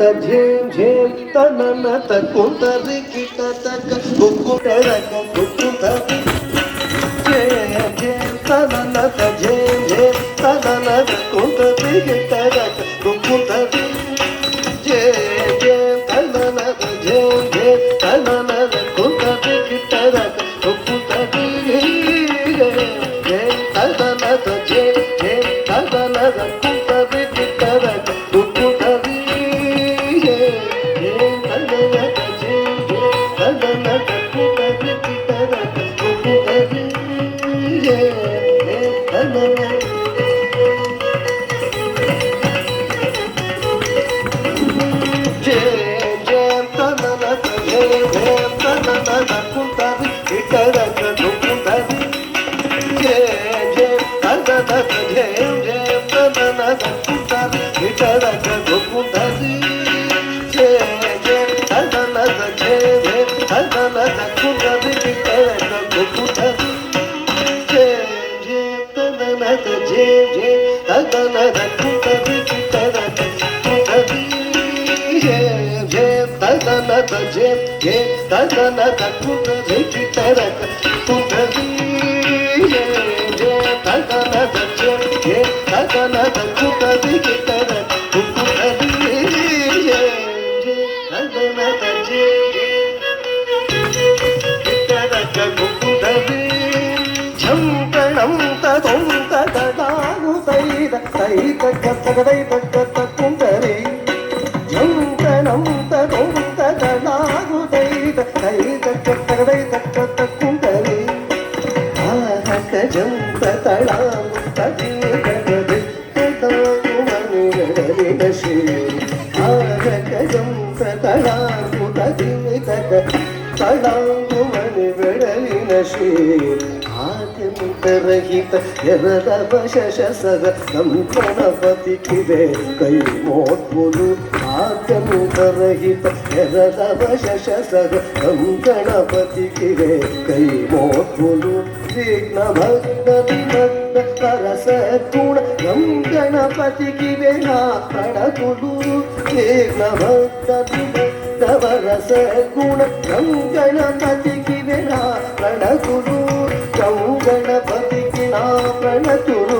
झेम झेम तननत कुंतरि किटतक कुकुटरक कुकुतरि झेम झेम तननत झेम झेम तननत कुंतरि किटतक कुकुतरि झेम झेम तननत झेम झेम तननत कुंतरि किटतक कुकुतरि झेम झेम तननत झेम झेम तननत कुंतरि किटतक कुकुतरि रहित यरदवशशसग नम गणपतिकिवे कೈ मोट्मुलु आत्मुखरहित यरदवशशसग नम गणपतिकिवे कೈ मोट्मुलु विघ्न भग्न विभग्न करस गुण नम गणपतिकिवे ना प्रणतुलु विघ्न भग्न विभग्न वरस गुण नम गणपतिकिवे ना प्रणतुलु गौ गणपति की ना प्रणतुरु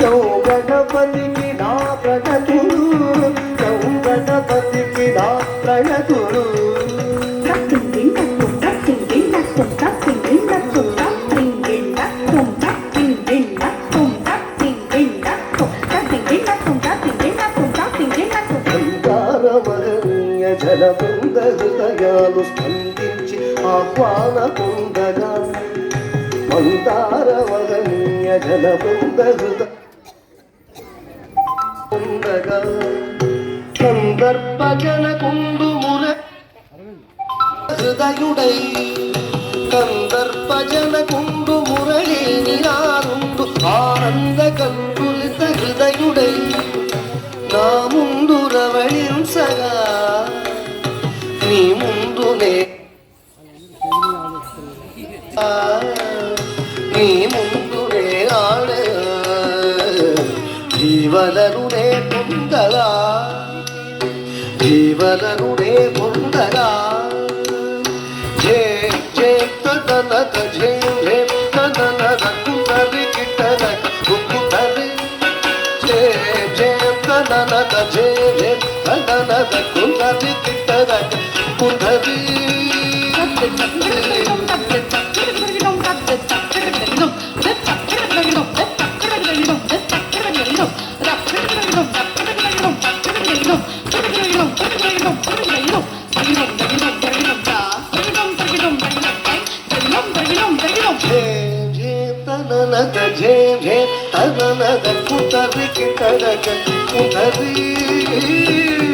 गौ गणपति की ना प्रणतुरु गौ गणपति की ना प्रणतुरु జలబృంద హృదయాలు స్పందించి ఆహ్వాన కుందగా మందారవదనీయ జలబృంద హృదయగా కందర్పజన కుండుముర హృదయుడై కందర్పజన కుండు మురళి నిరారుండు ఆనంద కందులిత హృదయుడై నా ముందు రవళించగా నీ ముందునే నీ ముందునే ఆడ జీవనరునే పొందగా జీవనరునే పొందగా జే జే తదనత జే జే తదనత కుతరి కిటరక కుకుతరి జే జే తదనత జే జే తదనత కుతరి కిటరక కుతరి झेम झेम तननद कुतरि किटरक कुतरि